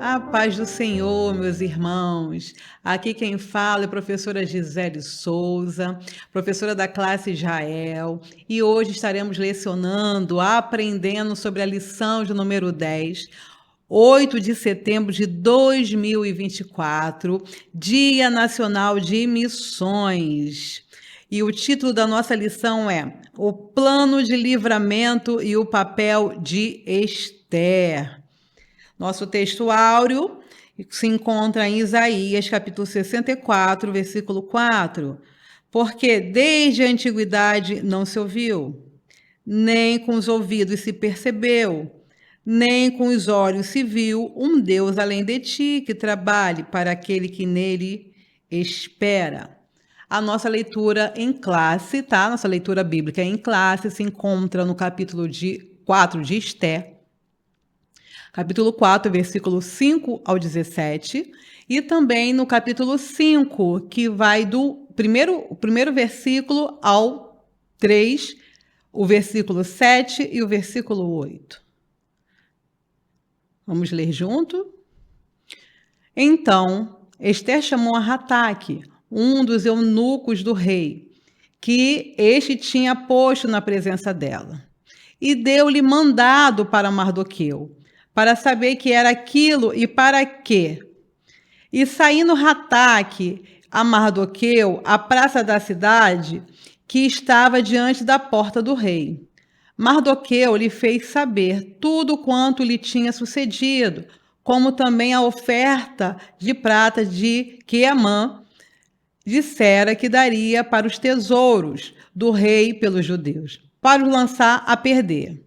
A paz do Senhor, meus irmãos. Aqui quem fala é a professora Gisele Souza, professora da classe Israel, e hoje estaremos lecionando, aprendendo sobre a lição de número 10, 8 de setembro de 2024, Dia Nacional de Missões. E o título da nossa lição é O Plano de Livramento e o Papel de Esther. Nosso texto áureo se encontra em Isaías, capítulo 64, versículo 4. Porque desde a antiguidade não se ouviu, nem com os ouvidos se percebeu, nem com os olhos se viu um Deus além de ti que trabalhe para aquele que nele espera. A nossa leitura em classe, tá? Nossa leitura bíblica em classe se encontra no capítulo 4 de Esther, capítulo 4, versículo 5 ao 17, e também no capítulo 5, que vai do primeiro versículo ao 3, o versículo 7 e o versículo 8. Vamos ler junto? Então, Esther chamou a Rataque, um dos eunucos do rei, que este tinha posto na presença dela, e deu-lhe mandado para Mardoqueu, para saber que era aquilo e para quê. E saindo Rataque a Mardoqueu, à praça da cidade, que estava diante da porta do rei. Mardoqueu lhe fez saber tudo quanto lhe tinha sucedido, como também a oferta de prata de que Amã dissera que daria para os tesouros do rei pelos judeus, para os lançar a perder.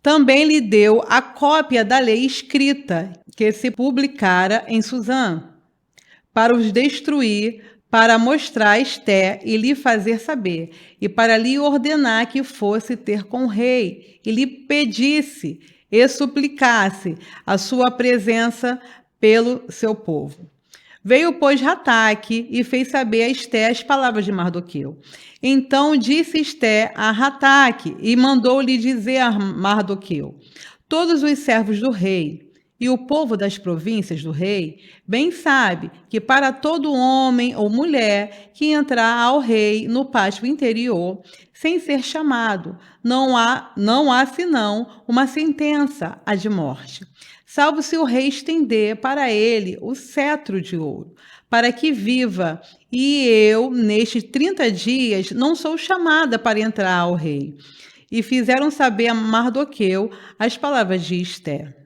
Também lhe deu a cópia da lei escrita, que se publicara em Suzã, para os destruir, para mostrar a Esther e lhe fazer saber, e para lhe ordenar que fosse ter com o rei, e lhe pedisse e suplicasse a sua presença pelo seu povo. Veio, pois, Rataque e fez saber a Esther as palavras de Mardoqueu. Então disse Esther a Rataque e mandou-lhe dizer a Mardoqueu: todos os servos do rei e o povo das províncias do rei bem sabe que para todo homem ou mulher que entrar ao rei no pátio interior, sem ser chamado, não há senão uma sentença, a de morte, salvo se o rei estender para ele o cetro de ouro, para que viva. E eu, nestes 30 dias, não sou chamada para entrar ao rei. E fizeram saber a Mardoqueu as palavras de Esther.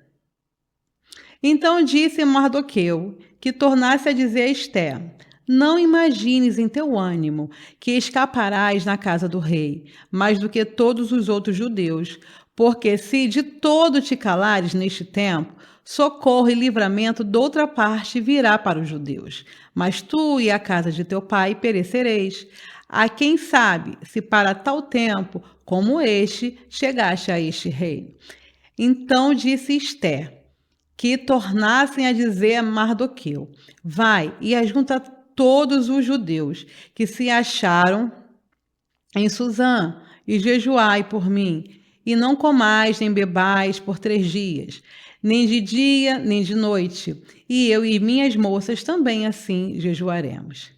Então disse Mardoqueu que tornasse a dizer a Esther: não imagines em teu ânimo que escaparás na casa do rei, mais do que todos os outros judeus, porque se de todo te calares neste tempo, socorro e livramento de outra parte virá para os judeus. Mas tu e a casa de teu pai perecereis. A quem sabe se para tal tempo como este chegaste a este reino. Então disse Esther que tornassem a dizer a Mardoqueu: vai e ajunta todos os judeus que se acharam em Suzã, e jejuai por mim, e não comais nem bebais por 3 dias, nem de dia, nem de noite, e eu e minhas moças também assim jejuaremos.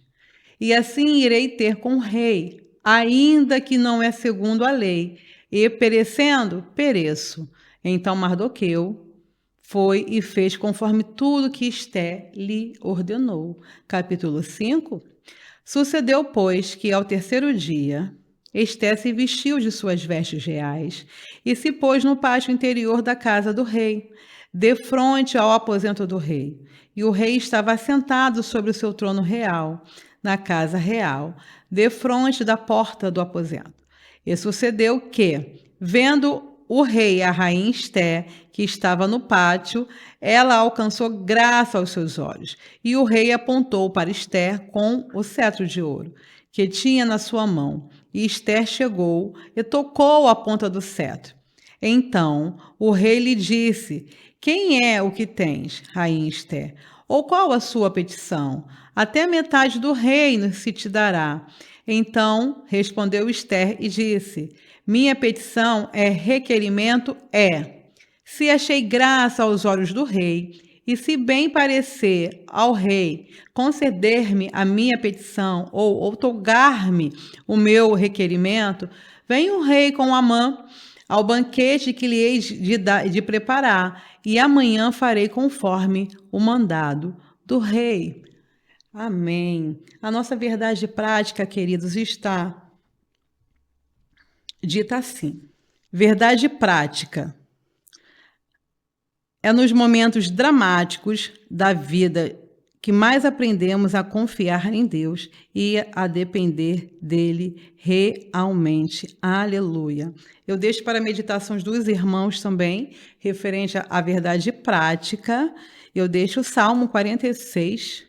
E assim irei ter com o rei, ainda que não é segundo a lei, e perecendo, pereço. Então Mardoqueu foi e fez conforme tudo que Esther lhe ordenou. Capítulo 5. Sucedeu, pois, que ao terceiro dia, Esther se vestiu de suas vestes reais e se pôs no pátio interior da casa do rei, defronte ao aposento do rei. E o rei estava assentado sobre o seu trono real, na casa real, defronte da porta do aposento. E sucedeu que, vendo o rei e a rainha Esther, que estava no pátio, ela alcançou graça aos seus olhos. E o rei apontou para Esther com o cetro de ouro que tinha na sua mão. E Esther chegou e tocou a ponta do cetro. Então o rei lhe disse: quem é o que tens, rainha Esther? Ou qual a sua petição? Até metade do reino se te dará. Então respondeu Esther e disse: minha petição requerimento é: se achei graça aos olhos do rei, E se bem parecer ao rei conceder-me a minha petição ou outorgar-me o meu requerimento, vem o rei com Amã ao banquete que lhe hei de preparar, e amanhã farei conforme o mandado do rei. Amém. A nossa verdade prática, queridos, está dita assim. Verdade prática é nos momentos dramáticos da vida que mais aprendemos a confiar em Deus e a depender dele realmente. Aleluia. Eu deixo para a meditação dos irmãos também, referente à verdade prática. Eu deixo o Salmo 46,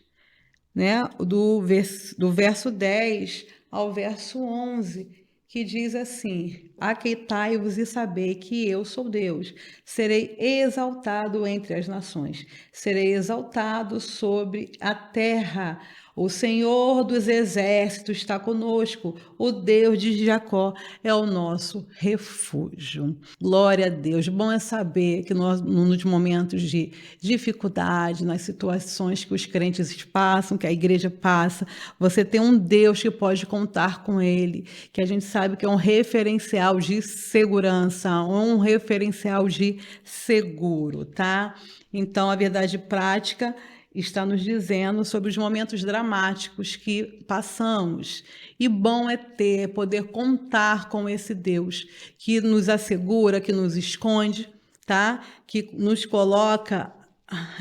né, do verso 10 ao verso 11, que diz assim: aqueitai-vos e sabei que eu sou Deus, serei exaltado entre as nações, serei exaltado sobre a terra. O Senhor dos exércitos está conosco, o Deus de Jacó é o nosso refúgio. Glória a Deus. Bom é saber que nós, nos momentos de dificuldade, nas situações que os crentes passam, que a igreja passa, você tem um Deus que pode contar com ele, que a gente sabe que é um referencial de segurança, um referencial de seguro, tá? Então, a verdade prática está nos dizendo sobre os momentos dramáticos que passamos. E bom é poder contar com esse Deus que nos assegura, que nos esconde, tá? Que nos coloca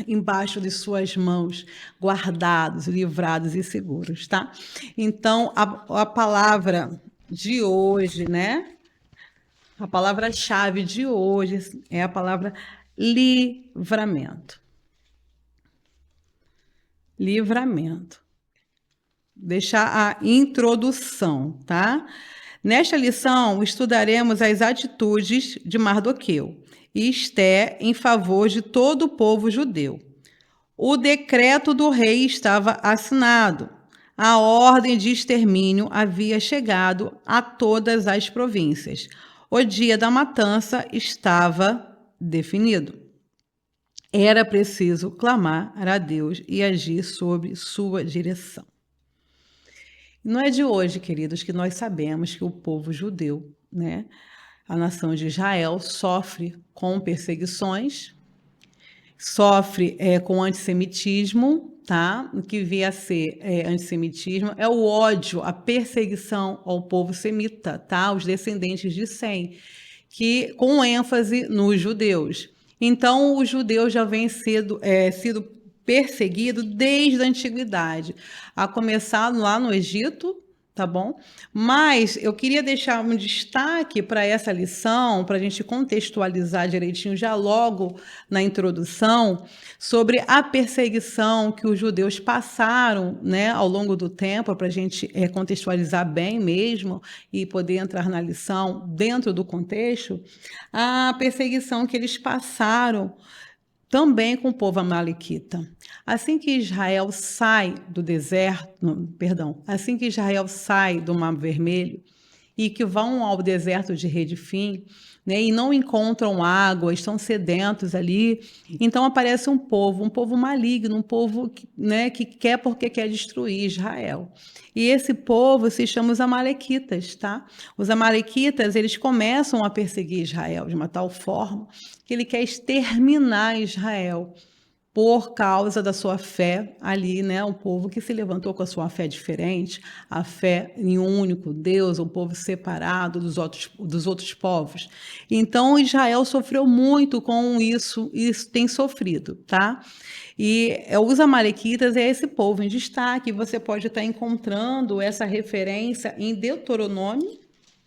embaixo de suas mãos, guardados, livrados e seguros, tá? Então, a palavra de hoje, né? A palavra-chave de hoje é a palavra livramento. Livramento. Deixar a introdução, tá? Nesta lição, estudaremos as atitudes de Mardoqueu e Esté em favor de todo o povo judeu. O decreto do rei estava assinado. A ordem de extermínio havia chegado a todas as províncias. O dia da matança estava definido. Era preciso clamar a Deus e agir sob sua direção. Não é de hoje, queridos, que nós sabemos que o povo judeu, né, a nação de Israel, sofre com perseguições, sofre com antissemitismo, tá? O que via a ser antissemitismo é o ódio, a perseguição ao povo semita, tá? Os descendentes de Sem, que com ênfase nos judeus. Então, os judeus já vêm sido perseguidos desde a antiguidade, a começar lá no Egito, tá bom? Mas eu queria deixar um destaque para essa lição, para a gente contextualizar direitinho, já logo na introdução, sobre a perseguição que os judeus passaram, né, ao longo do tempo, para a gente contextualizar bem mesmo e poder entrar na lição dentro do contexto, a perseguição que eles passaram também com o povo amalequita. Assim que Israel sai do deserto, assim que Israel sai do Mar Vermelho e que vão ao deserto de Redifim, né, e não encontram água, estão sedentos ali, então aparece um povo maligno, um povo que, né, que quer porque quer destruir Israel. E esse povo se chama os amalequitas, tá? Os amalequitas, eles começam a perseguir Israel de uma tal forma que ele quer exterminar Israel por causa da sua fé ali, né? Um povo que se levantou com a sua fé diferente, a fé em um único Deus, um povo separado dos outros povos. Então, Israel sofreu muito com isso, e isso tem sofrido, tá? E os amalequitas é esse povo em destaque. Você pode estar encontrando essa referência em Deuteronômio,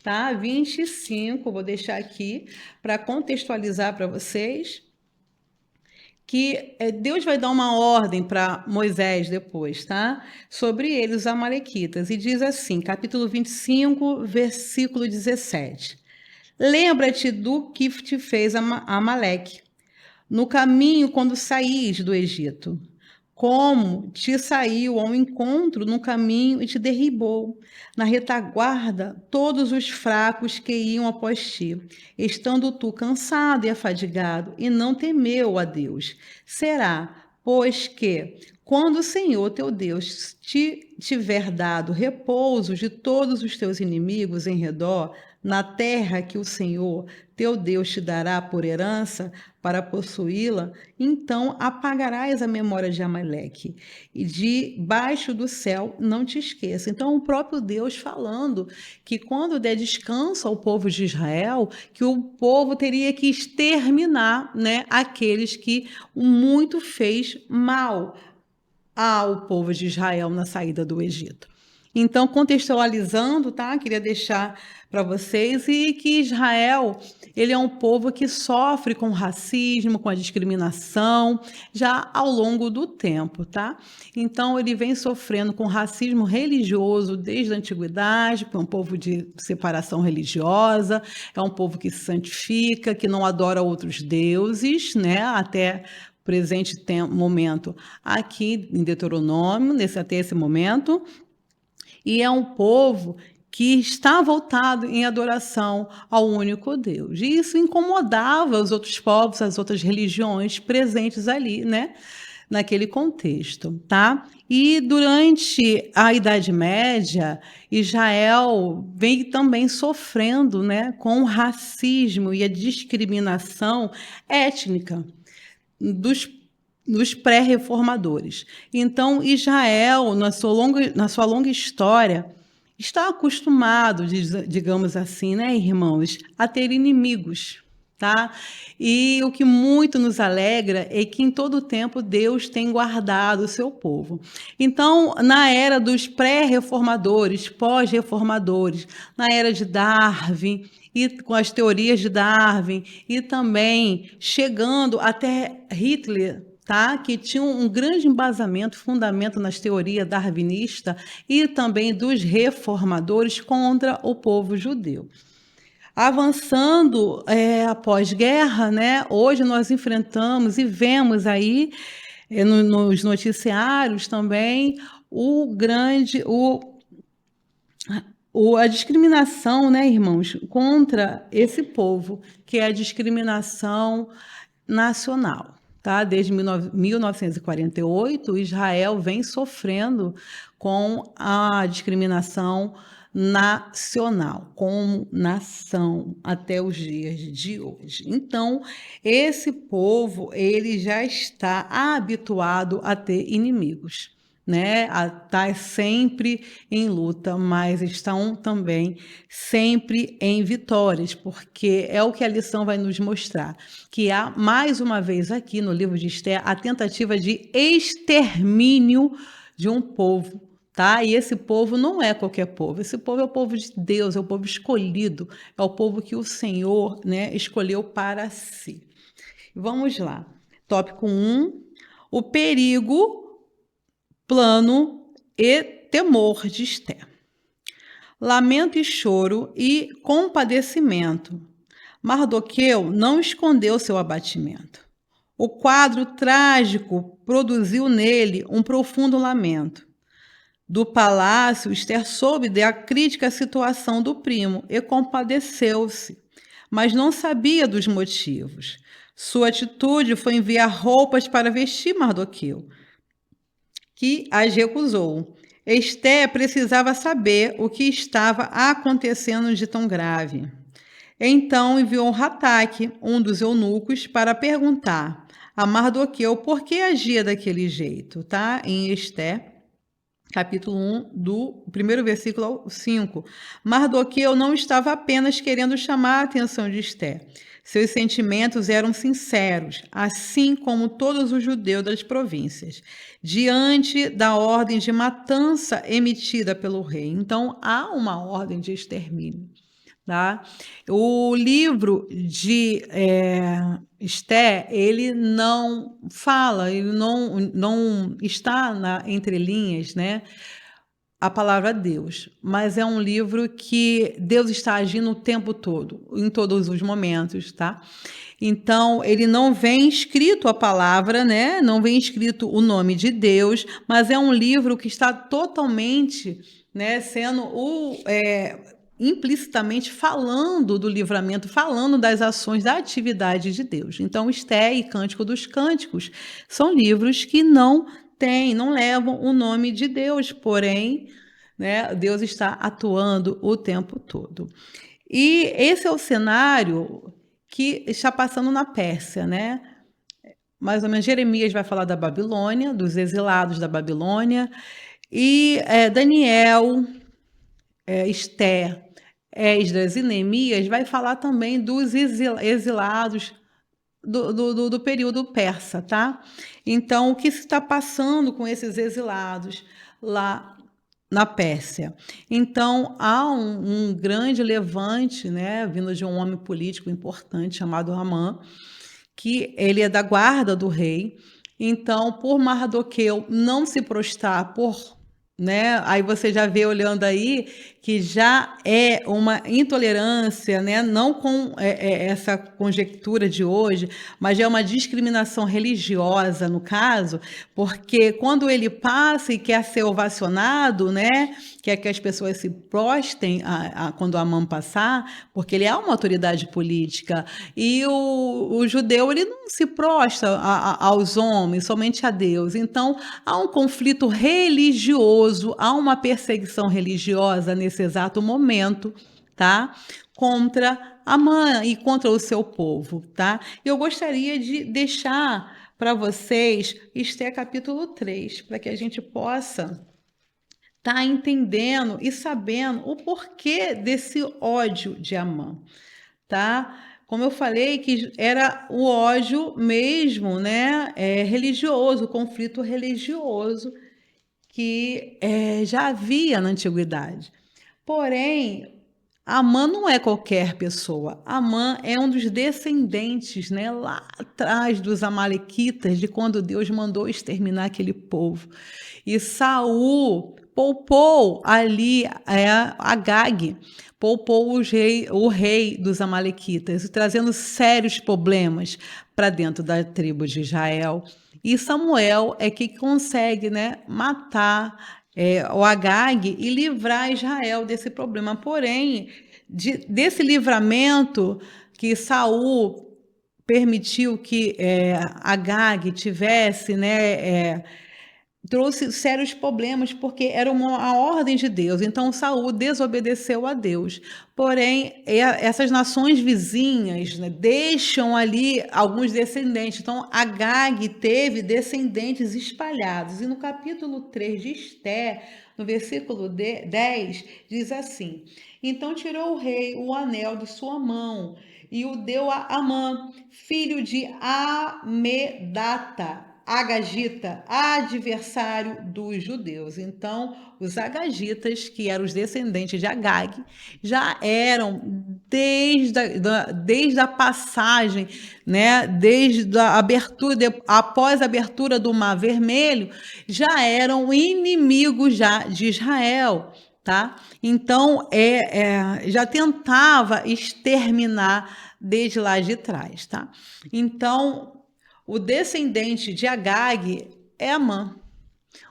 tá? 25, vou deixar aqui para contextualizar para vocês, que Deus vai dar uma ordem para Moisés depois, tá? Sobre eles, os amalequitas. E diz assim, capítulo 25, versículo 17. Lembra-te do que te fez Amaleque no caminho quando saís do Egito. como te saiu ao encontro no caminho e te derribou. Na retaguarda, todos os fracos que iam após ti, estando tu cansado e afadigado, e não temeu a Deus. Será, pois que, quando o Senhor teu Deus te tiver dado repouso de todos os teus inimigos em redor, na terra que o Senhor teu Deus te dará por herança para possuí-la, então apagarás a memória de Amaleque e debaixo do céu não te esqueça. Então, o próprio Deus falando que quando der descanso ao povo de Israel, que o povo teria que exterminar, né, aqueles que muito fez mal ao povo de Israel na saída do Egito. Então, contextualizando, tá? Queria deixar para vocês e que Israel, ele é um povo que sofre com racismo, com a discriminação, já ao longo do tempo, tá? Então, ele vem sofrendo com racismo religioso desde a antiguidade, é um povo de separação religiosa, é um povo que se santifica, que não adora outros deuses, né? Até presente momento aqui em Deuteronômio, até esse momento, e é um povo que está voltado em adoração ao único Deus. E isso incomodava os outros povos, as outras religiões presentes ali, né? Naquele contexto, tá? E durante a Idade Média, Israel vem também sofrendo, né, com o racismo e a discriminação étnica dos pré-reformadores. Então, Israel, na sua longa história, está acostumado, digamos assim, né, irmãos, a ter inimigos, tá? E o que muito nos alegra é que em todo o tempo Deus tem guardado o seu povo. Então, na era dos pré-reformadores, pós-reformadores, na era de Darwin, e com as teorias de Darwin, e também chegando até Hitler, tá? Que tinha um grande embasamento, fundamento nas teorias darwinistas e também dos reformadores contra o povo judeu. Avançando após guerra, né? Hoje nós enfrentamos e vemos aí nos noticiários também a discriminação, né, irmãos, contra esse povo, que é a discriminação nacional. Tá? Desde 1948, Israel vem sofrendo com a discriminação nacional, como nação, até os dias de hoje. Então, esse povo, ele já está habituado a ter inimigos, né? A estar sempre em luta, mas estão também sempre em vitórias, porque é o que a lição vai nos mostrar, que há, mais uma vez aqui no livro de Esther, a tentativa de extermínio de um povo, tá? E esse povo não é qualquer povo, esse povo é o povo de Deus, é o povo escolhido, é o povo que o Senhor, né, escolheu para si. Vamos lá. Tópico 1, o perigo, plano e temor de Esther. Lamento e choro e compadecimento. Mardoqueu não escondeu seu abatimento. O quadro trágico produziu nele um profundo lamento. Do palácio, Esther soube da crítica situação do primo e compadeceu-se, mas não sabia dos motivos. Sua atitude foi enviar roupas para vestir Mardoqueu, que as recusou. Esther precisava saber o que estava acontecendo de tão grave. Então enviou Rataque, um dos eunucos, para perguntar a Mardoqueu por que agia daquele jeito, tá? Em Esther, capítulo 1, do primeiro versículo ao 5. Mardoqueu não estava apenas querendo chamar a atenção de Esther. Seus sentimentos eram sinceros, assim como todos os judeus das províncias, diante da ordem de matança emitida pelo rei. Então, há uma ordem de extermínio. Tá? O livro de Esther, ele não fala, ele não está entre linhas, né? a palavra Deus, mas é um livro que Deus está agindo o tempo todo, em todos os momentos, tá? Então, ele não vem escrito a palavra, né? Não vem escrito o nome de Deus, mas é um livro que está totalmente, né, sendo implicitamente falando do livramento, falando das ações, da atividade de Deus. Então, Esté e Cântico dos Cânticos são livros que não levam o nome de Deus, porém, né, Deus está atuando o tempo todo. E esse é o cenário que está passando na Pérsia, né? Mais ou menos, Jeremias vai falar da Babilônia, dos exilados da Babilônia, e Daniel, Esté, Esdras e Neemias vai falar também dos exilados do período persa, tá? Então, o que se está passando com esses exilados lá na Pérsia? Então, há um grande levante, né, vindo de um homem político importante chamado Amã, que ele é da guarda do rei. Então, por Mardoqueu não se prostrar, né? Aí você já vê olhando aí que já é uma intolerância, né? Não com essa conjectura de hoje, mas já é uma discriminação religiosa no caso, porque quando ele passa e quer ser ovacionado, né? Quer que as pessoas se prostem quando Amã passar, porque ele é uma autoridade política e o judeu ele não se prostra aos homens, somente a Deus. Então há um conflito religioso, há uma perseguição religiosa nesse exato momento, tá? Contra Amã e contra o seu povo, tá? Eu gostaria de deixar para vocês Esté capítulo 3, para que a gente possa estar entendendo e sabendo o porquê desse ódio de Amã, tá? Como eu falei, que era o ódio mesmo, né, religioso, o conflito religioso que já havia na antiguidade. Porém, Amã não é qualquer pessoa. Amã é um dos descendentes, né, lá atrás dos amalequitas, de quando Deus mandou exterminar aquele povo. E Saul poupou ali Agag, poupou o rei dos amalequitas, trazendo sérios problemas para dentro da tribo de Israel. E Samuel é que consegue, né, matar o Agag e livrar Israel desse problema. Porém, desse livramento que Saul permitiu que Agag tivesse, né, trouxe sérios problemas, porque era a ordem de Deus. Então, Saul desobedeceu a Deus. Porém, essas nações vizinhas, né, deixam ali alguns descendentes. Então, Agag teve descendentes espalhados. E no capítulo 3 de Esté, no versículo 10, diz assim: Então tirou o rei o anel de sua mão e o deu a Amã, filho de Amedata, Agagita, adversário dos judeus. Então, os agagitas, que eram os descendentes de Agag, já eram desde a passagem, né, desde a abertura, após a abertura do Mar Vermelho, já eram inimigos já de Israel. Tá? Então, já tentava exterminar desde lá de trás. Tá? Então, o descendente de Agag é Amã,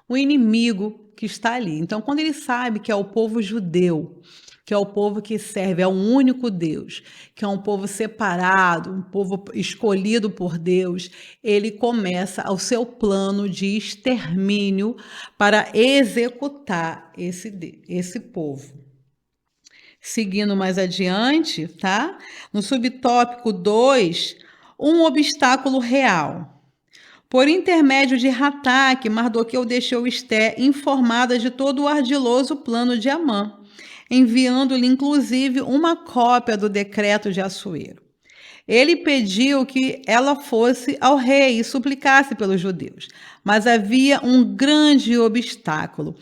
o inimigo que está ali. Então, quando ele sabe que é o povo judeu, que é o povo que serve ao único Deus, que é um povo separado, um povo escolhido por Deus, ele começa o seu plano de extermínio para executar esse povo. Seguindo mais adiante, tá? No subtópico 2, um obstáculo real. Por intermédio de Rataque, Mardoqueu deixou Esté informada de todo o ardiloso plano de Amã, enviando-lhe inclusive uma cópia do decreto de Assuero. Ele pediu que ela fosse ao rei e suplicasse pelos judeus, mas havia um grande obstáculo.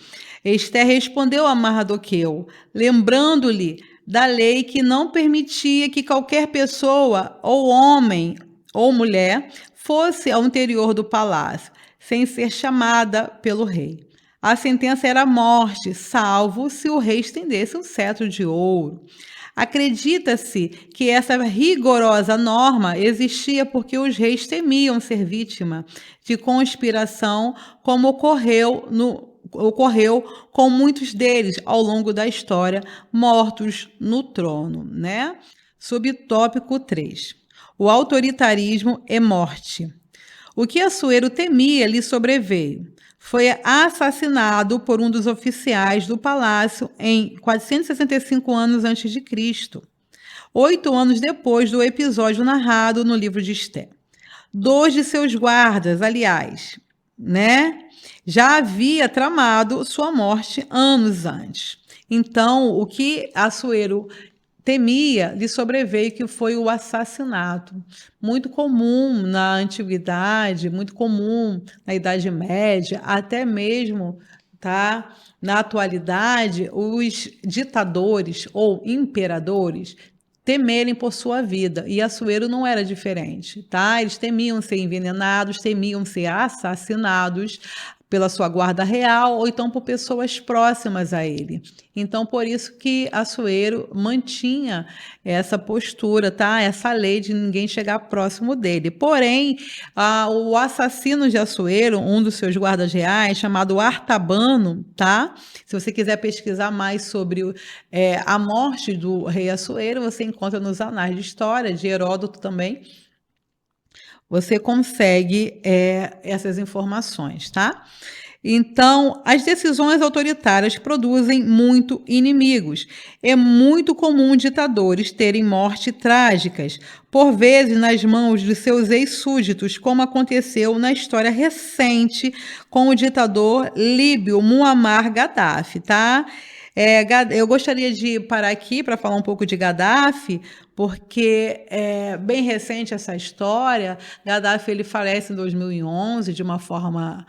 Esté respondeu a Mardoqueu, lembrando-lhe da lei que não permitia que qualquer pessoa, ou homem ou mulher, fosse ao interior do palácio, sem ser chamada pelo rei. A sentença era a morte, salvo se o rei estendesse um cetro de ouro. Acredita-se que essa rigorosa norma existia porque os reis temiam ser vítima de conspiração, como ocorreu com muitos deles ao longo da história, mortos no trono, né? Subtópico 3. O autoritarismo é morte. O que Assuero temia lhe sobreveio. Foi assassinado por um dos oficiais do palácio em 465 anos antes de Cristo, 8 anos depois do episódio narrado no livro de Esté. Dois de seus guardas, aliás, né, já havia tramado sua morte anos antes. Então, o que Assuero temia lhe sobreveio, que foi o assassinato. Muito comum na antiguidade, muito comum na Idade Média, até mesmo, tá, na atualidade, os ditadores ou imperadores temerem por sua vida. E Assuero não era diferente, tá? Eles temiam ser envenenados, temiam ser assassinados pela sua guarda real ou então por pessoas próximas a ele. Então, por isso que Assuero mantinha essa postura, tá? Essa lei de ninguém chegar próximo dele. Porém, o assassino de Assuero, um dos seus guardas reais, chamado Artabano, tá? Se você quiser pesquisar mais sobre a morte do rei Assuero, você encontra nos anais de história, de Heródoto também. Você consegue essas informações, tá? Então, as decisões autoritárias produzem muito inimigos. É muito comum ditadores terem mortes trágicas, por vezes nas mãos de seus ex-súditos, como aconteceu na história recente com o ditador líbio Muammar Gaddafi, tá? Eu gostaria de parar aqui para falar um pouco de Gaddafi, porque é bem recente essa história. Gaddafi ele falece em 2011 de uma forma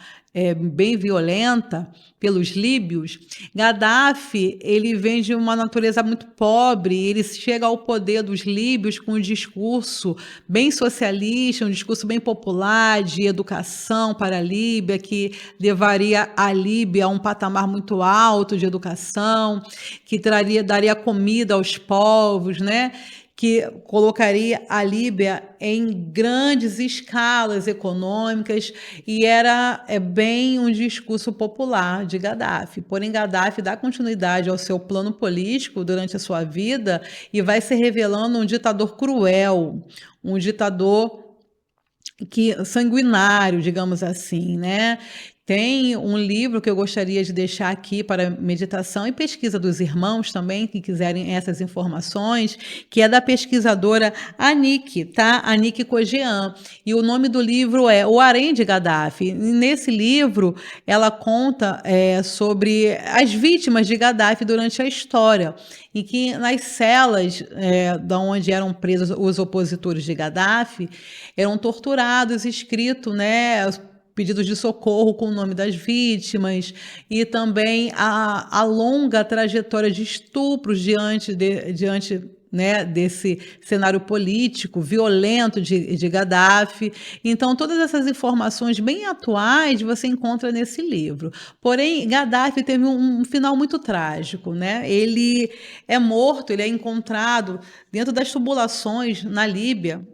bem violenta pelos líbios. Gaddafi ele vem de uma natureza muito pobre, ele chega ao poder dos líbios com um discurso bem socialista, um discurso bem popular de educação para a Líbia, que levaria a Líbia a um patamar muito alto de educação, que daria comida aos povos, né? Que colocaria a Líbia em grandes escalas econômicas, e era bem um discurso popular de Gaddafi. Porém, Gaddafi dá continuidade ao seu plano político durante a sua vida e vai se revelando um ditador cruel, um ditador sanguinário, digamos assim, né? Tem um livro que eu gostaria de deixar aqui para meditação e pesquisa dos irmãos também, que quiserem essas informações, que é da pesquisadora Anik, tá? Anik Kojian. E o nome do livro é O Harém de Gaddafi. E nesse livro, ela conta sobre as vítimas de Gaddafi durante a história, e que nas celas da onde eram presos os opositores de Gaddafi, eram torturados, escrito, né, pedidos de socorro com o nome das vítimas, e também a longa trajetória de estupros diante né, desse cenário político violento de Gaddafi. Então, todas essas informações bem atuais você encontra nesse livro. Porém, Gaddafi teve um final muito trágico, né? Ele é morto, ele é encontrado dentro das tubulações na Líbia,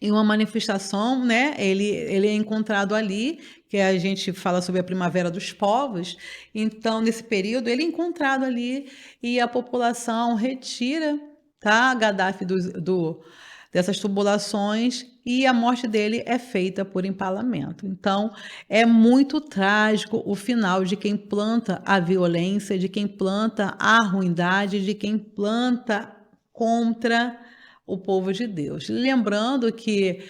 em uma manifestação, né? Ele é encontrado ali, que a gente fala sobre a Primavera dos Povos. Então, nesse período, ele é encontrado ali e a população retira, tá, Gaddafi dessas tubulações, e a morte dele é feita por empalamento. Então, é muito trágico o final de quem planta a violência, de quem planta a ruindade, de quem planta contra o povo de Deus. Lembrando que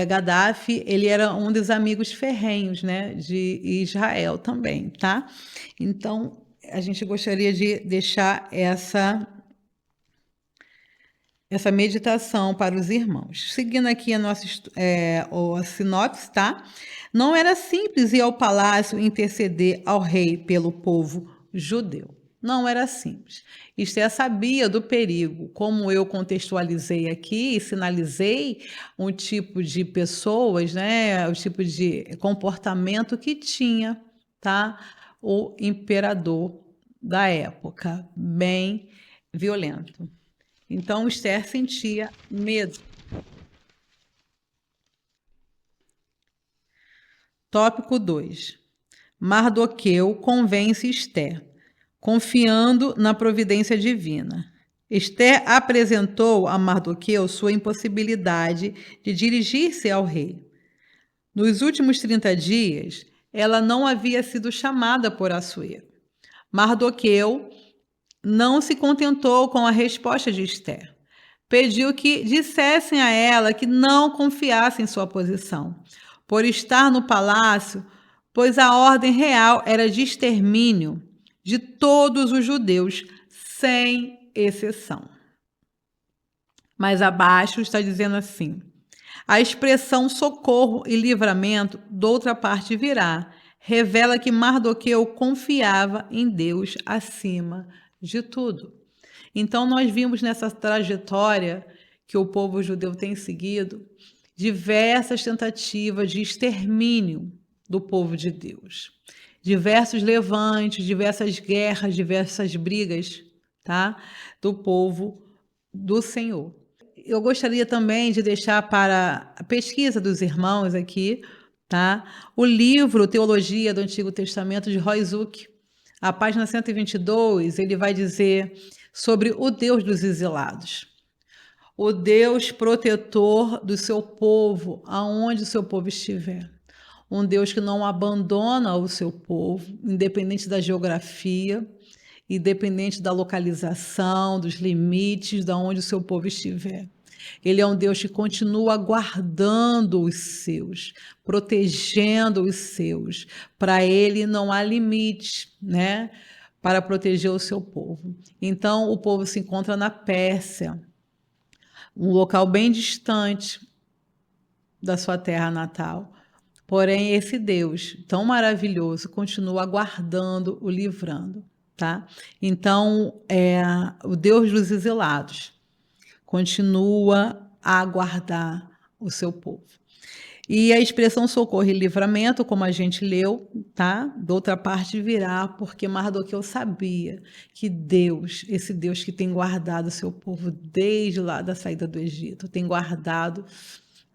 Gaddafi ele era um dos amigos ferrenhos, né, de Israel também, tá? Então, a gente gostaria de deixar essa meditação para os irmãos. Seguindo aqui a nossa a sinopse, tá? Não era simples ir ao palácio interceder ao rei pelo povo judeu. Não era simples. Esther sabia do perigo, como eu contextualizei aqui e sinalizei um tipo de pessoas, né, o tipo de comportamento que tinha, tá? O imperador da época, bem violento. Então, Esther sentia medo. Tópico 2. Mardoqueu convence Esther, confiando na providência divina. Esther apresentou a Mardoqueu sua impossibilidade de dirigir-se ao rei. Nos últimos 30 dias, ela não havia sido chamada por Assuero. Mardoqueu não se contentou com a resposta de Esther. Pediu que dissessem a ela que não confiasse em sua posição, por estar no palácio, pois a ordem real era de extermínio de todos os judeus, sem exceção. Mais abaixo está dizendo assim: a expressão socorro e livramento, doutra parte virá, revela que Mardoqueu confiava em Deus acima de tudo. Então, nós vimos nessa trajetória que o povo judeu tem seguido diversas tentativas de extermínio do povo de Deus. Diversos levantes, diversas guerras, diversas brigas, tá? Do povo do Senhor. Eu gostaria também de deixar para a pesquisa dos irmãos aqui, tá? O livro Teologia do Antigo Testamento de Roy Zuck. A página 122, ele vai dizer sobre o Deus dos exilados. O Deus protetor do seu povo, aonde o seu povo estiver. Um Deus que não abandona o seu povo, independente da geografia, independente da localização, dos limites, de onde o seu povo estiver. Ele é um Deus que continua guardando os seus, protegendo os seus. Para ele não há limite, né? Para proteger o seu povo. Então, o povo se encontra na Pérsia, um local bem distante da sua terra natal. Porém, esse Deus tão maravilhoso continua guardando, o livrando, tá? Então, o Deus dos exilados continua a guardar o seu povo. E a expressão socorro e livramento, como a gente leu, tá? Da outra parte virá, porque Mardoqueu sabia que Deus, esse Deus que tem guardado o seu povo desde lá da saída do Egito, tem guardado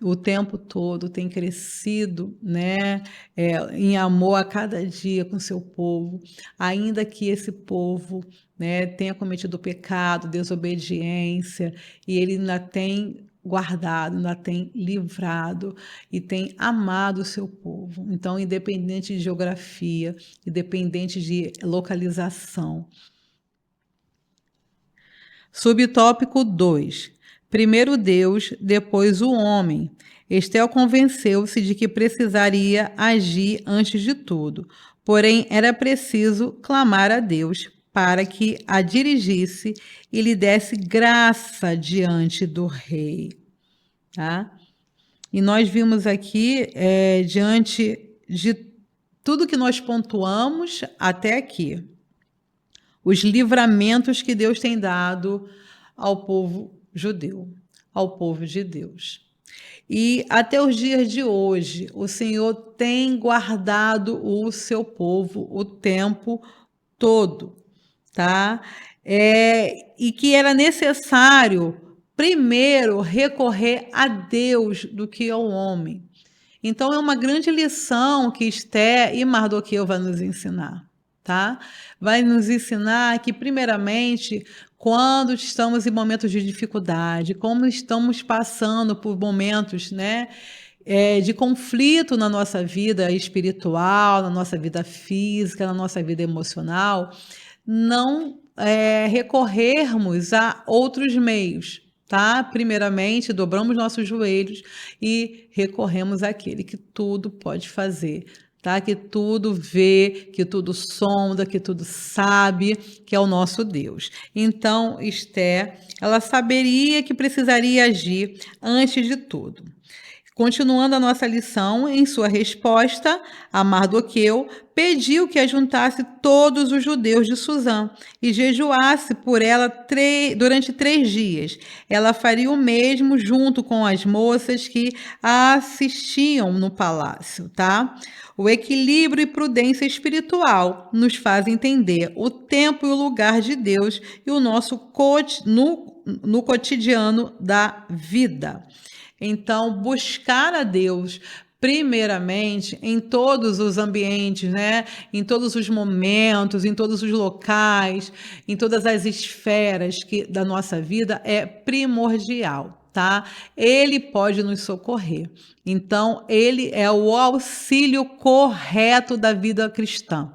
o tempo todo, tem crescido, né, em amor a cada dia com seu povo, ainda que esse povo, né, tenha cometido pecado, desobediência, e ele ainda tem guardado, ainda tem livrado e tem amado o seu povo. Então, independente de geografia, independente de localização. Subtópico 2. Primeiro Deus, depois o homem. Esther convenceu-se de que precisaria agir antes de tudo, porém era preciso clamar a Deus para que a dirigisse e lhe desse graça diante do rei. Tá? E nós vimos aqui, diante de tudo que nós pontuamos até aqui, os livramentos que Deus tem dado ao povo judeu, ao povo de Deus. E até os dias de hoje, o Senhor tem guardado o seu povo o tempo todo, tá? E que era necessário primeiro recorrer a Deus do que ao homem. Então é uma grande lição que Esther e Mardoqueu vai nos ensinar, tá? Vai nos ensinar que primeiramente, quando estamos em momentos de dificuldade, como estamos passando por momentos, né, de conflito na nossa vida espiritual, na nossa vida física, na nossa vida emocional, não recorrermos a outros meios, tá? Primeiramente, dobramos nossos joelhos e recorremos àquele que tudo pode fazer, tá? Que tudo vê, que tudo sonda, que tudo sabe, que é o nosso Deus. Então, Esther, ela saberia que precisaria agir antes de tudo. Continuando a nossa lição, em sua resposta, a Mardoqueu pediu que ajuntasse todos os judeus de Susã e jejuasse por ela durante 3 dias. Ela faria o mesmo junto com as moças que a assistiam no palácio, tá? O equilíbrio e prudência espiritual nos faz entender o tempo e o lugar de Deus e o nosso no cotidiano da vida. Então, buscar a Deus primeiramente em todos os ambientes, né? Em todos os momentos, em todos os locais, em todas as esferas da nossa vida é primordial, tá? Ele pode nos socorrer. Então, ele é o auxílio correto da vida cristã.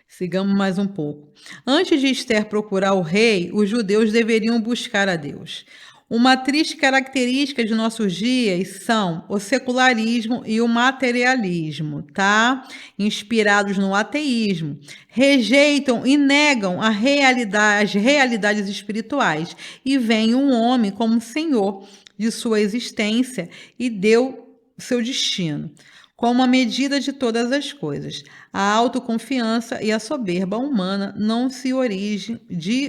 Sigamos mais um pouco. Antes de Esther procurar o rei, os judeus deveriam buscar a Deus. Uma triste característica de nossos dias são o secularismo e o materialismo, tá? Inspirados no ateísmo, rejeitam e negam as realidades espirituais e veem um homem como senhor de sua existência e deu seu destino como a medida de todas as coisas. A autoconfiança e a soberba humana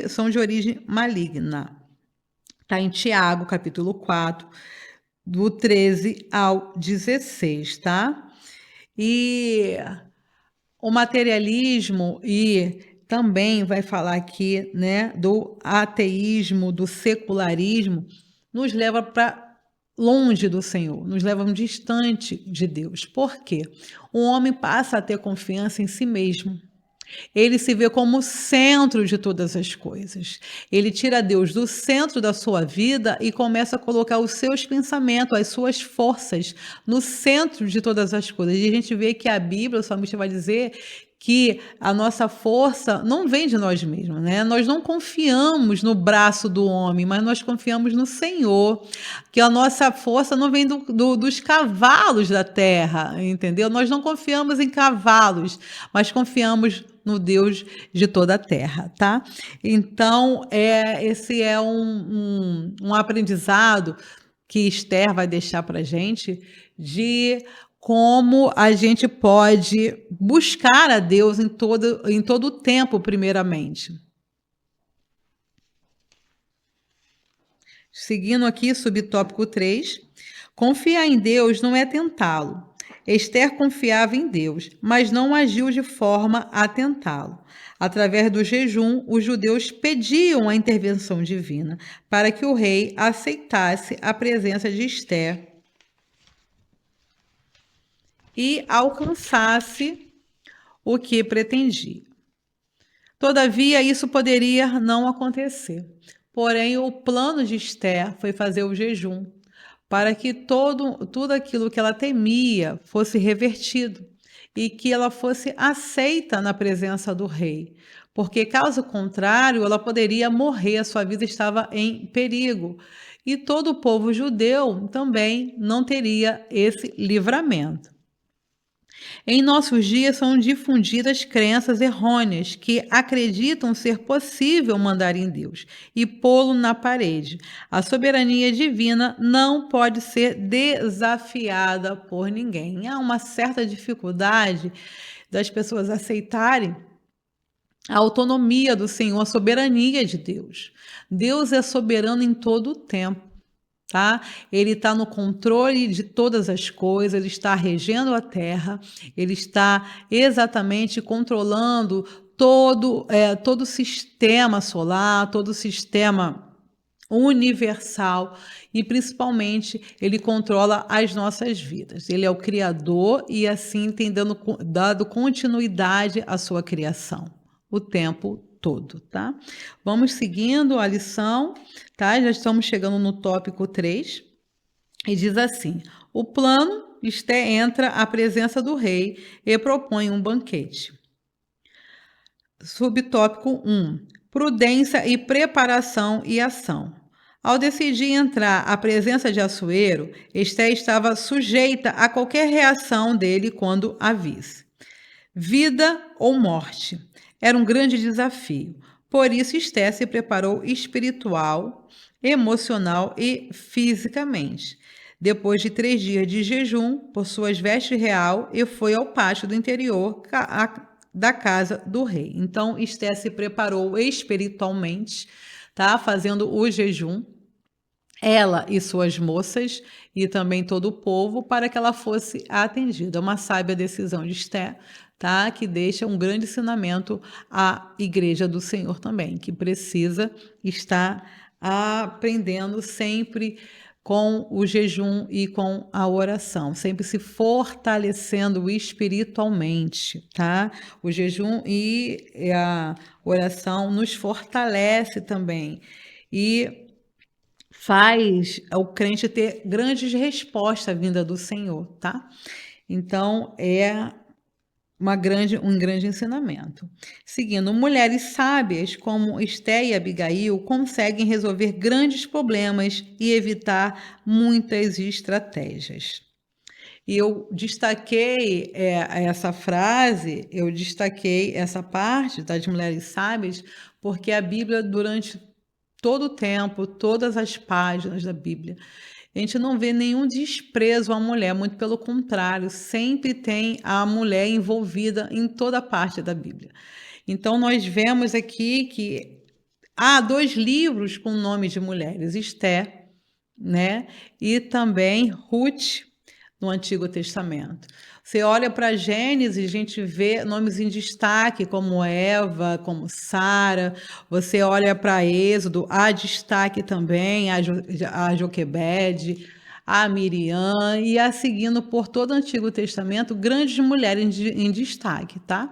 são de origem maligna. Está em Tiago, capítulo 4, do 13 ao 16, tá? E o materialismo e também vai falar aqui, né, do ateísmo, do secularismo, nos leva para longe do Senhor, nos levam distante de Deus. Por quê? O homem passa a ter confiança em si mesmo. Ele se vê como o centro de todas as coisas. Ele tira Deus do centro da sua vida e começa a colocar os seus pensamentos, as suas forças no centro de todas as coisas. E a gente vê que a Bíblia, o salmista vai dizer que a nossa força não vem de nós mesmos, né? Nós não confiamos no braço do homem, mas nós confiamos no Senhor, que a nossa força não vem dos cavalos da terra, entendeu? Nós não confiamos em cavalos, mas confiamos no Deus de toda a terra, tá? Então, esse é um aprendizado que Esther vai deixar para a gente de como a gente pode buscar a Deus em todo o tempo, primeiramente. Seguindo aqui, subtópico 3, confiar em Deus não é tentá-lo. Esther confiava em Deus, mas não agiu de forma a tentá-lo. Através do jejum, os judeus pediam a intervenção divina para que o rei aceitasse a presença de Esther e alcançasse o que pretendia. Todavia, isso poderia não acontecer. Porém, o plano de Esther foi fazer o jejum para que tudo aquilo que ela temia fosse revertido e que ela fosse aceita na presença do rei. Porque, caso contrário, ela poderia morrer, a sua vida estava em perigo. E todo o povo judeu também não teria esse livramento. Em nossos dias são difundidas crenças errôneas que acreditam ser possível mandar em Deus e pô-lo na parede. A soberania divina não pode ser desafiada por ninguém. Há uma certa dificuldade das pessoas aceitarem a autonomia do Senhor, a soberania de Deus. Deus é soberano em todo o tempo. Tá? Ele está no controle de todas as coisas, ele está regendo a terra, ele está exatamente controlando todo o sistema solar, todo o sistema universal e principalmente ele controla as nossas vidas. Ele é o Criador e assim tem dado continuidade à sua criação o tempo todo, tá? Vamos seguindo a lição, tá? Já estamos chegando no tópico 3 e diz assim: o plano, Esther entra à presença do rei e propõe um banquete. Subtópico 1: prudência e preparação e ação. Ao decidir entrar à presença de Assuero, Esther estava sujeita a qualquer reação dele quando a visse. Vida ou morte. Era um grande desafio. Por isso, Esther se preparou espiritual, emocional e fisicamente. depois de 3 dias de jejum, por suas vestes real, e foi ao pátio do interior da casa do rei. Então, Esté se preparou espiritualmente, tá? Fazendo o jejum, ela e suas moças, e também todo o povo, para que ela fosse atendida. Uma sábia decisão de Esté, tá? Que deixa um grande ensinamento à igreja do Senhor também, que precisa estar aprendendo sempre com o jejum e com a oração, sempre se fortalecendo espiritualmente, tá? O jejum e a oração nos fortalece também e faz o crente ter grandes respostas vinda do Senhor, tá? Então, é um grande ensinamento. Seguindo, mulheres sábias como Esté e Abigail conseguem resolver grandes problemas e evitar muitas estratégias. E eu destaquei essa frase, eu destaquei essa parte das mulheres sábias, porque a Bíblia, durante todo o tempo, todas as páginas da Bíblia, a gente não vê nenhum desprezo à mulher, muito pelo contrário, sempre tem a mulher envolvida em toda parte da Bíblia. Então, nós vemos aqui que há 2 livros com o nome de mulheres, Esté, né? E também Ruth, no Antigo Testamento. Você olha para Gênesis, a gente vê nomes em destaque, como Eva, como Sara. Você olha para Êxodo, há destaque também a Joquebede, a Miriam, e a seguindo por todo o Antigo Testamento, grandes mulheres em destaque, tá?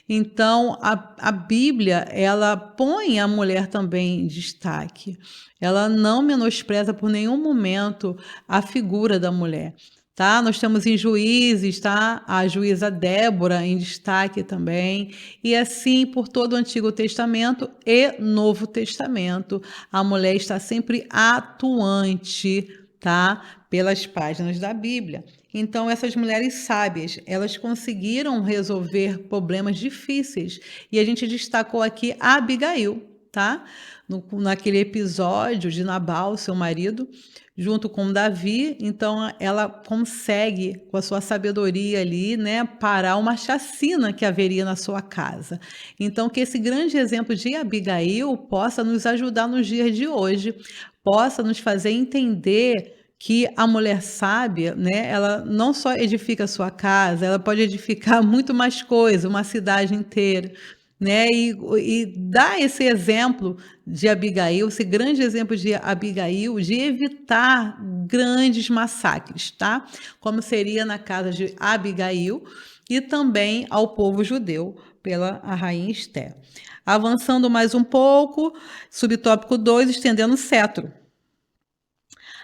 Então, a Bíblia, ela põe a mulher também em destaque. Ela não menospreza por nenhum momento a figura da mulher. Tá? Nós temos em Juízes, tá? A juíza Débora em destaque também, e assim por todo o Antigo Testamento e Novo Testamento, a mulher está sempre atuante, tá? Pelas páginas da Bíblia. Então, essas mulheres sábias, elas conseguiram resolver problemas difíceis, e a gente destacou aqui a Abigail, tá? Naquele episódio de Nabal, seu marido, junto com Davi, então ela consegue, com a sua sabedoria ali, né, parar uma chacina que haveria na sua casa. Então, que esse grande exemplo de Abigail possa nos ajudar nos dias de hoje, possa nos fazer entender que a mulher sábia, né, ela não só edifica a sua casa, ela pode edificar muito mais coisas, uma cidade inteira, né? E dá esse exemplo de Abigail, esse grande exemplo de Abigail, de evitar grandes massacres, tá? Como seria na casa de Abigail e também ao povo judeu pela a rainha Esté. Avançando mais um pouco, subtópico 2, estendendo o cetro.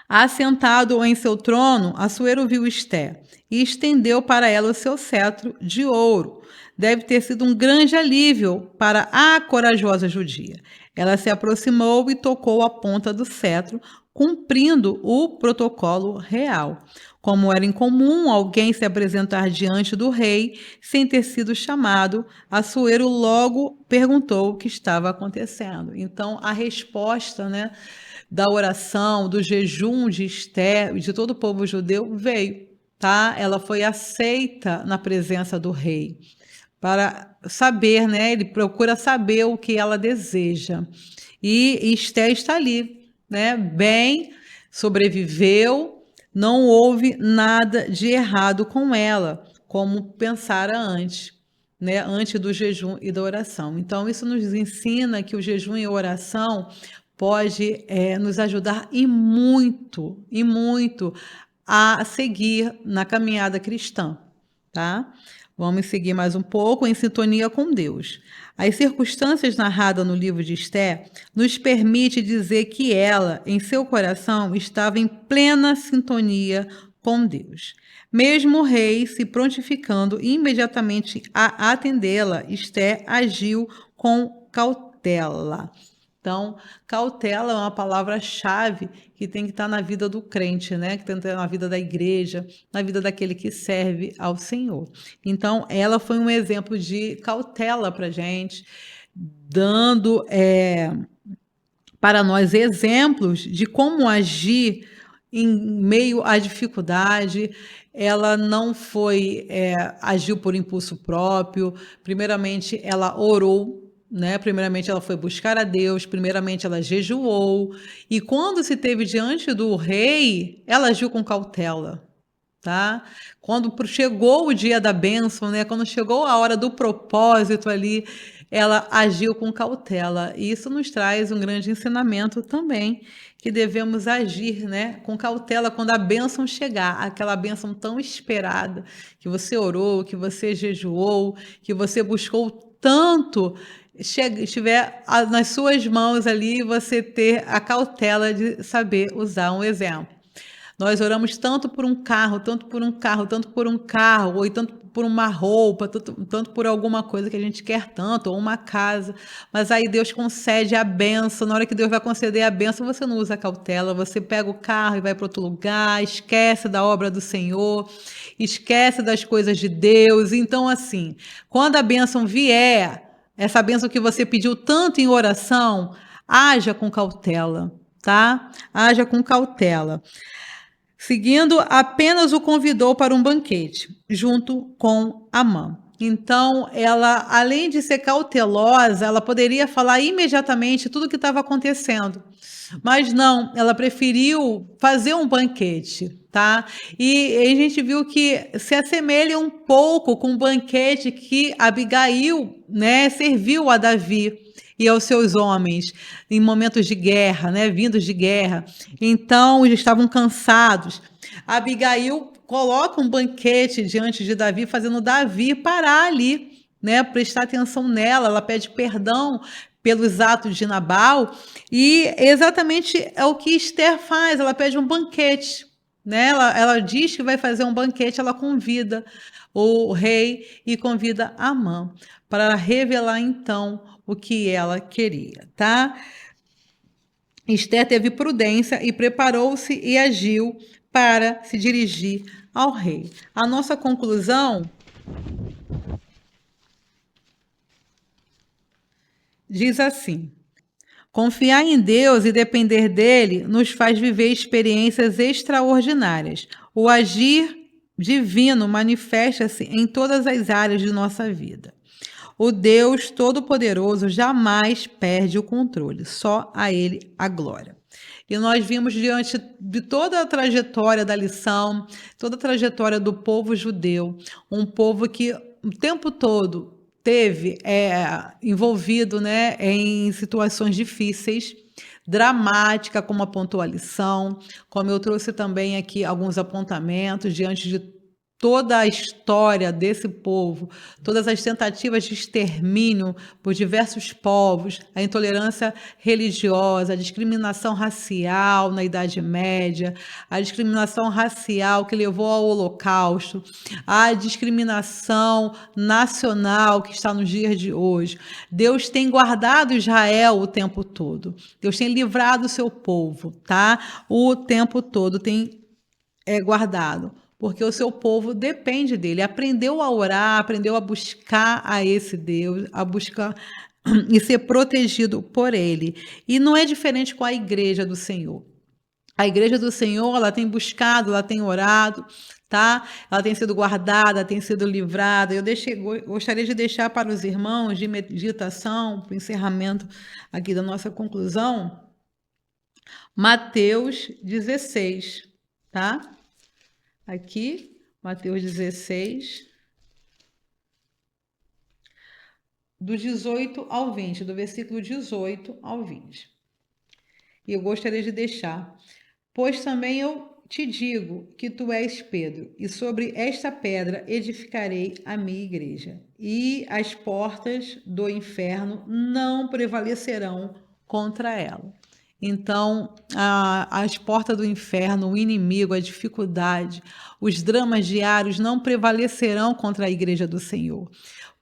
Assentado em seu trono, Assuero viu Esté e estendeu para ela o seu cetro de ouro. Deve ter sido um grande alívio para a corajosa judia. Ela se aproximou e tocou a ponta do cetro, cumprindo o protocolo real. Como era incomum alguém se apresentar diante do rei sem ter sido chamado, Assuero logo perguntou o que estava acontecendo. Então, a resposta, né, da oração, do jejum de Esté, de todo o povo judeu, veio, tá? Ela foi aceita na presença do rei para saber, né? Ele procura saber o que ela deseja. E Esté está ali, né? Bem, sobreviveu, não houve nada de errado com ela, como pensara antes, né? Antes do jejum e da oração. Então, isso nos ensina que o jejum e a oração pode nos ajudar e muito a seguir na caminhada cristã, tá? Vamos seguir mais um pouco em sintonia com Deus. As circunstâncias narradas no livro de Esté nos permite dizer que ela, em seu coração, estava em plena sintonia com Deus. Mesmo o rei se prontificando imediatamente a atendê-la, Esté agiu com cautela. Então, cautela é uma palavra-chave que tem que estar na vida do crente, né? Que tem que estar na vida da igreja, na vida daquele que serve ao Senhor. Então, ela foi um exemplo de cautela para a gente, dando para nós exemplos de como agir em meio à dificuldade, ela não foi, agiu por impulso próprio. Primeiramente, ela orou, né? Primeiramente, ela foi buscar a Deus. Primeiramente, ela jejuou. E quando se teve diante do rei, ela agiu com cautela, tá? Quando chegou o dia da bênção, né? Quando chegou a hora do propósito ali, ela agiu com cautela. E isso nos traz um grande ensinamento também, que devemos agir, né, com cautela quando a bênção chegar, aquela bênção tão esperada, que você orou, que você jejuou, que você buscou tanto, estiver nas suas mãos ali, você ter a cautela de saber usar um exemplo. Nós oramos tanto por um carro, tanto por um carro, tanto por um carro, ou tanto por uma roupa, tanto por alguma coisa que a gente quer tanto, ou uma casa. Mas aí Deus concede a benção. Na hora que Deus vai conceder a benção, você não usa cautela, você pega o carro e vai para outro lugar, esquece da obra do Senhor, esquece das coisas de Deus. Então, assim, quando a benção vier, essa benção que você pediu tanto em oração, haja com cautela, tá? Haja com cautela. Seguindo, apenas o convidou para um banquete, junto com Amã. Então, ela, além de ser cautelosa, ela poderia falar imediatamente tudo o que estava acontecendo. Mas não, ela preferiu fazer um banquete, tá? E a gente viu que se assemelha um pouco com o banquete que Abigail, né, serviu a Davi e aos seus homens em momentos de guerra, né, vindos de guerra. Então, eles estavam cansados. Abigail coloca um banquete diante de Davi, fazendo Davi parar ali, né, prestar atenção nela. Ela pede perdão pelos atos de Nabal, e exatamente é o que Esther faz, ela pede um banquete, né? Ela diz que vai fazer um banquete, ela convida o rei e convida Amã para revelar então o que ela queria, tá? Esther teve prudência e preparou-se e agiu para se dirigir ao rei. A nossa conclusão diz assim: confiar em Deus e depender dele nos faz viver experiências extraordinárias. O agir divino manifesta-se em todas as áreas de nossa vida. O Deus Todo-Poderoso jamais perde o controle, só a Ele a glória. E nós vimos diante de toda a trajetória da lição, toda a trajetória do povo judeu, um povo que o tempo todo teve envolvido, né, em situações difíceis, dramática, como apontou a lição, como eu trouxe também aqui alguns apontamentos diante de toda a história desse povo, todas as tentativas de extermínio por diversos povos, a intolerância religiosa, a discriminação racial na Idade Média, a discriminação racial que levou ao Holocausto, a discriminação nacional que está nos dias de hoje. Deus tem guardado Israel o tempo todo. Deus tem livrado o seu povo, tá? O tempo todo tem guardado, porque o seu povo depende dele, aprendeu a orar, aprendeu a buscar a esse Deus, a buscar e ser protegido por ele. E não é diferente com a igreja do Senhor. A igreja do Senhor, ela tem buscado, ela tem orado, tá? Ela tem sido guardada, tem sido livrada. Gostaria de deixar para os irmãos de meditação, para o encerramento aqui da nossa conclusão, Mateus 16, tá? Aqui, Mateus 16, do 18 ao 20, do versículo 18 ao 20. E eu gostaria de deixar: pois também eu te digo que tu és Pedro, e sobre esta pedra edificarei a minha igreja, e as portas do inferno não prevalecerão contra ela. Então, as portas do inferno, o inimigo, a dificuldade, os dramas diários não prevalecerão contra a igreja do Senhor,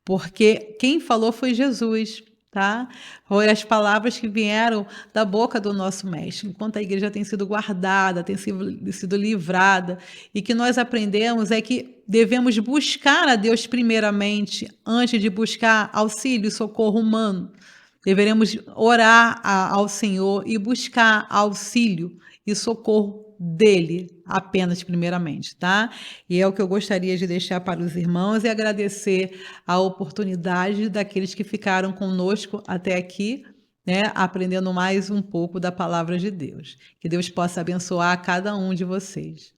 porque quem falou foi Jesus, tá? Foi as palavras que vieram da boca do nosso mestre, enquanto a igreja tem sido guardada, tem sido livrada, e que nós aprendemos é que devemos buscar a Deus primeiramente, antes de buscar auxílio e socorro humano. Deveremos orar ao Senhor e buscar auxílio e socorro dele, apenas primeiramente, tá? E é o que eu gostaria de deixar para os irmãos e agradecer a oportunidade daqueles que ficaram conosco até aqui, né, aprendendo mais um pouco da palavra de Deus. Que Deus possa abençoar cada um de vocês.